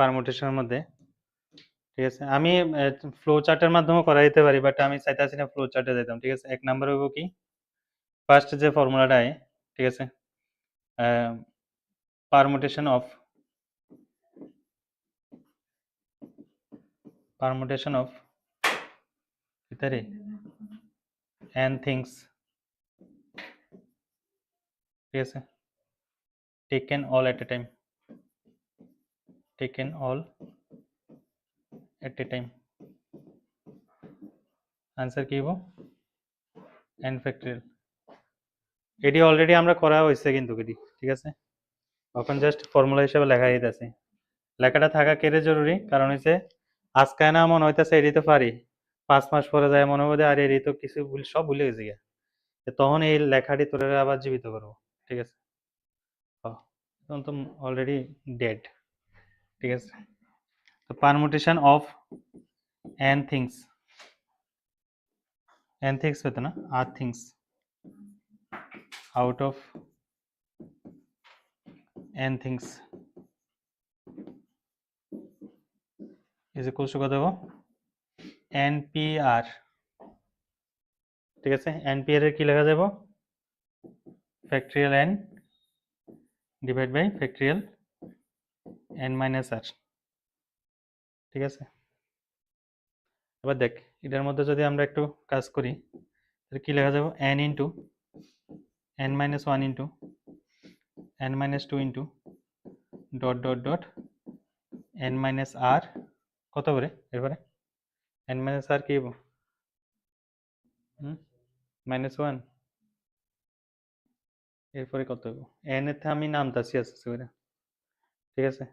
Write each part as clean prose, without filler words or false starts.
পারমুটেশনের মধ্যে, ঠিক আছে। আমি ফ্লো চার্টের মাধ্যমে করা যেতে পারি, বাট আমি চাইতেছি না ফ্লো চার্টে যেতাম, ঠিক আছে। 1 নাম্বার হইব কি, ফার্স্ট যে ফর্মুলাটা আয়, ঠিক আছে, পারমুটেশন অফ ভিতরে n things, ঠিক আছে, taken all at a time, answer কি হইব n ফ্যাক্টরিয়াল। এটি অলরেডি আমরা করা হয়েছে কিন্তু এটি, ঠিক আছে। এখন জাস্ট ফর্মুলা হিসেবে লেখা হইতাছে। লেখাটা থাকা কেড়ে জরুরি, কারণ হচ্ছে আজকে না মনে হইতেছে এটি তো পারি, 5 মাস পরে যায় মনে হবে আর এটি তো কিছু সব ভুলে গেছি গা, তখন এই লেখাটি তোরে আবার জীবিত করবো, ঠিক আছে। তখন তো অলরেডি ডেড, ঠিক আছে। তো পারমুটেশন অফ n things হতো না, r things out of n things is equals to কত হবে npr, ঠিক আছে। npr এর কি লেখা যাব, factorial n divide by factorial n minus r, ঠিক আছে। এবার দেখ এটার মধ্যে যদি আমরা একটু কাজ করি তাহলে কি লেখা যাব, n into n minus 1 into n minus 2 into dot dot dot n minus r কত করে, এরপরে n মাইনাস r কি হবো মাইনাস 1, এরপরে কত হবো n এর আমি নামতাছি আস্তে করে, ঠিক আছে।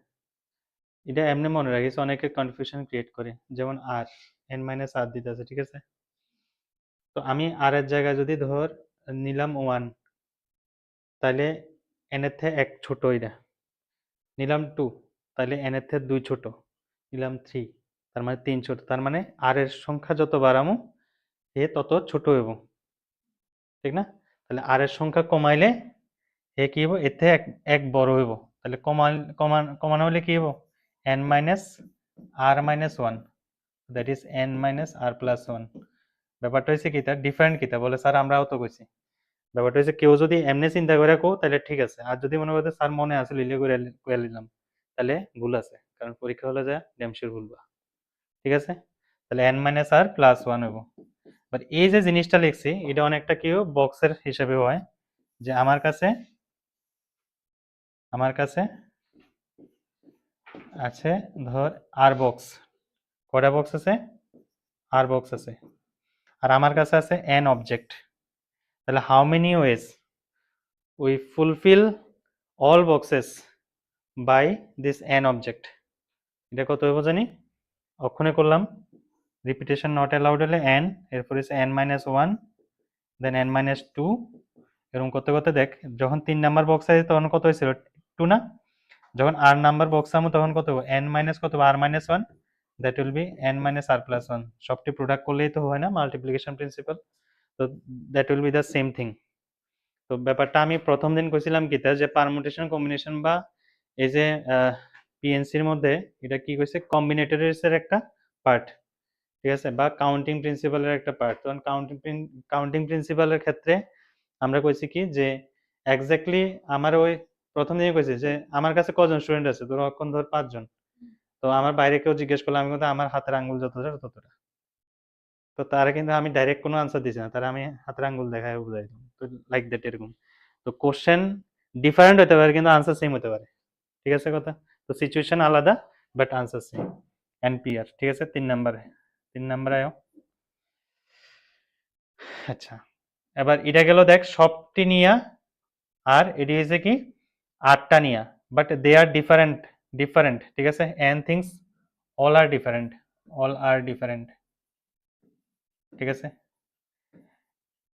এটা এমনি মনে রাখিস, অনেকে কনফিউশন ক্রিয়েট করে, যেমন r n মাইনাস r দিতে আছে, ঠিক আছে। তো আমি r এর জায়গায় যদি ধর নিলাম 1, তাহলে n এর থেকে 1 ছোট, এটা নিলাম 2, তাহলে n এর থেকে 2 ছোট, নিলাম 3, তার মানে 3 ছোট, তার মানে r এর সংখ্যা যত বাড়ামো এ তত ছোট হইব, ঠিক না। তাহলে r এর সংখ্যা কমাইলে এ কি হইব, এর থেকে 1 বড় হইব, তাহলে কমানো হলে কি হইব n minus r minus 1, that is n minus r plus 1। ব্যাপারটা হচ্ছে কি, তার ডিফারেন্ট কিতা বলে স্যার, আমরাও তো কইছি। ব্যাপারটা হচ্ছে কেউ যদি এমনি চিন্তা করে কো তাহলে ঠিক আছে, আর যদি মনে করতে স্যার মনে আছে লিলে করে কইয়া নিলাম, তাহলে ভুল আছে, কারণ পরীক্ষা হলে যা ড্যামশির ভুলবা, ঠিক আছে। তাহলে n মাইনাস r প্লাস 1 হইব। বাট এই যে জিনিসটা লিখছি এটা অনেকটা কি বক্সের হিসাবে হয়, যে আমার কাছে আছে ধর আর বক্স, কয়টা বক্স আছে, আর বক্স আছে, আর আমার কাছে আছে n অবজেক্ট। তাহলে how many ways we fulfil all boxes by this n object, এটা কত হইব জানি, অক্ষণে করলাম রিপিটেশন নট অ্যালাউড হলে n, এরপর হচ্ছে n minus 1, then n minus 2, এরকম করতে করতে দেখ যখন 3 নাম্বার বক্স আছে তখন কত হয়েছিল 2 না, যখন r নাম্বার বক্স আমো তখন কত হবে n মাইনাস কত r minus 1, that will be n minus r plus 1। সবটি প্রোডাক্ট করলেই তো হয় না, মাল্টিপ্লিকেশন প্রিন্সিপাল, তো that will be the same thing. তো ব্যাপারটা আমি প্রথম দিন কইছিলাম কি যে পারমুটেশন কম্বিনেশন বা এই যে পিএনসির মধ্যে এটা কি কইছে, কম্বিনেটরিজের একটা পার্ট, ঠিক আছে, বা কাউন্টিং প্রিন্সিপালের একটা পার্ট। তখন কাউন্টিং প্রিন্সিপালের ক্ষেত্রে আমরা কইছি কি যে এক্স্যাক্টলি আমার ওই প্রথম দিনে কইছি যে আমার কাছে কজন স্টুডেন্ট আছে, তোর এখন ধর 5 জন, তো আমার বাইরে কেউ জিজ্ঞেস করলে আমি কিন্তু আমার হাতের আঙ্গুল যতটা ততটা, তো তারা কিন্তু আমি ডাইরেক্ট কোনো আনসার দিছি না, তারা আমি হাতের আঙ্গুল দেখায় বুঝাই দিলাম, তো লাইক দ্যাট এরকম। তো কোশ্চেন ডিফারেন্ট হতে পারে কিন্তু আনসার সেম হতে পারে, ঠিক আছে কথা। তো সিচুয়েশন আলাদা বাট আনসার সেম, এনপিআর, ঠিক আছে। 3 নাম্বার আয়ো। আচ্ছা এবার এটা গেল দেখ সবটি নিয়া, আর এটি হয়েছে কি 8টা নিয়া, বাট দে আর ডিফারেন্ট, ঠিক আছে। এন থিংস অল আর ডিফারেন্ট, ঠিক আছে।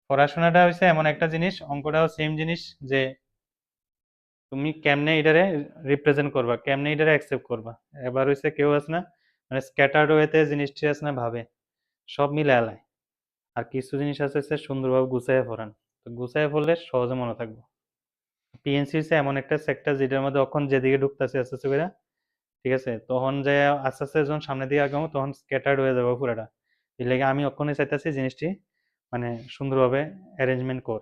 পড়াশোনাটা হচ্ছে এমন একটা জিনিস, অঙ্কটাও সেম জিনিস, যে তুমি কেমনে এটারে রিপ্রেজেন্ট করবা, কেমনে এটারে অ্যাকসেপ্ট করবা। এবার হচ্ছে কেউ আছে না মানে স্ক্যাটার্ড ওয়েতে জিনিসটি আছে না ভাবে, সব মিলে আলায়, আর কিছু জিনিস আছে সুন্দরভাবে গুছাইয়া পড়ান, তো গুছাইয়া পড়লে সহজে মনে থাকবো। পিএনসি হচ্ছে এমন একটা সেক্টর যেটার মধ্যে এখন যেদিকে ঢুকতেছে আস্তে আস্তে করে, ঠিক আছে, তখন যে আস্তে আস্তে যখন সামনের দিকে আগামো তখন স্ক্যাটার্ড হয়ে যাবো পুরাটা। এর লাগে আমি ওখানে চাইতেছি জিনিসটি মানে সুন্দরভাবে অ্যারেঞ্জমেন্ট কর,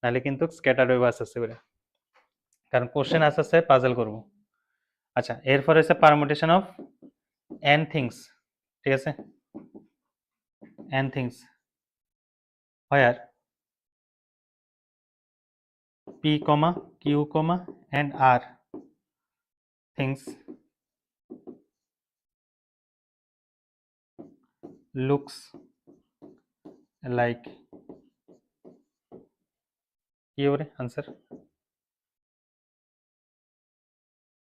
নাহলে কিন্তু স্ক্যাটার্ড হইব আস্তে আস্তে করে, কারণ কোশ্চেন আস্তে আস্তে পাজল করব। আচ্ছা, এরপর হচ্ছে পারমুটেশন অফ এন থিংস, ঠিক আছে, N things where P comma Q comma and r things looks like, কি হবে আনসার?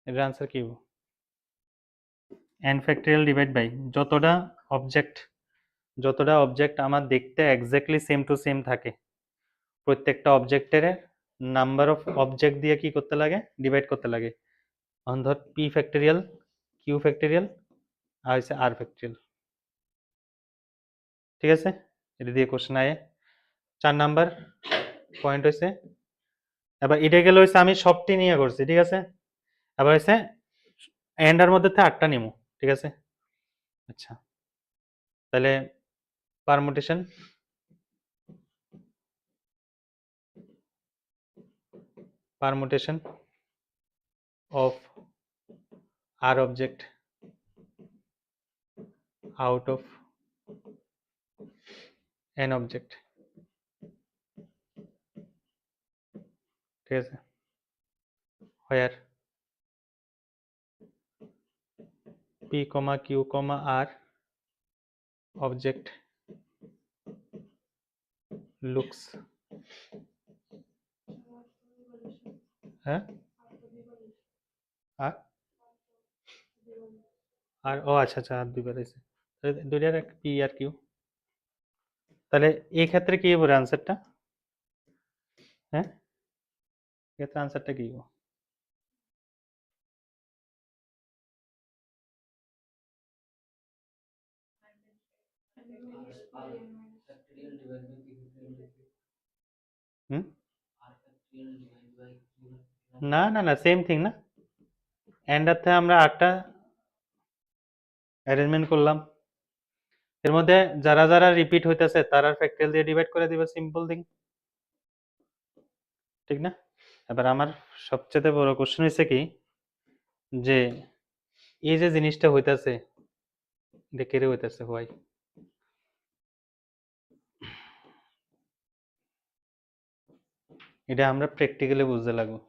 এর আনসার কি হবে? n ফ্যাক্টরিয়াল ডিভাইড বাই যতটা অবজেক্ট আমার দেখতে এক্স্যাক্টলি সেম টু সেম থাকে, প্রত্যেকটা অবজেক্টের নাম্বার অফ অবজেক্ট দিয়ে কি করতে লাগে, ডিভাইড করতে লাগে। এখন ধর পি ফ্যাক্টরিয়াল, কিউ ফ্যাক্টরিয়াল আর হচ্ছে আর ফ্যাক্টরিয়াল, ঠিক আছে, এটা দিয়ে কোশ্চেন আয়। 4 নাম্বার পয়েন্ট হয়েছে, এবার এটা গেলে হয়েছে আমি সবটি নিয়ে করছি, ঠিক আছে, এবার হয়েছে এন্ডার মধ্যে থেকে 8টা নিমু, ঠিক আছে। আচ্ছা, তাহলে permutation of r object out of n object, ঠিক আছে, where p comma q comma r object looks, হ্যাঁ, আর আর ও আচ্ছা আচ্ছা, আর দুইবার আছে, দুইটার এক পি আর কিউ। তাহলে এই ক্ষেত্রে কি হবে আনসারটা? হ্যাঁ, এক্ষেত্রে আনসারটা কি হবে? হুম, না না না, সেম থিং না, এন্ডার থেকে আমরা 8টা অ্যারেঞ্জমেন্ট করলাম, এর মধ্যে যারা যারা রিপিট হইতেছে তারা ফ্যাক্টরিয়াল দিয়ে ডিভাইড করে দিবে, সিম্পল থিং, ঠিক না? এবার আমার সবচেয়ে বড় কোশ্চেন হচ্ছে কি, যে এই যে জিনিসটা হইতাছে এটা কেড়ে হইতাছে হোয়াই, এটা আমরা প্র্যাকটিক্যালি বুঝতে লাগবো।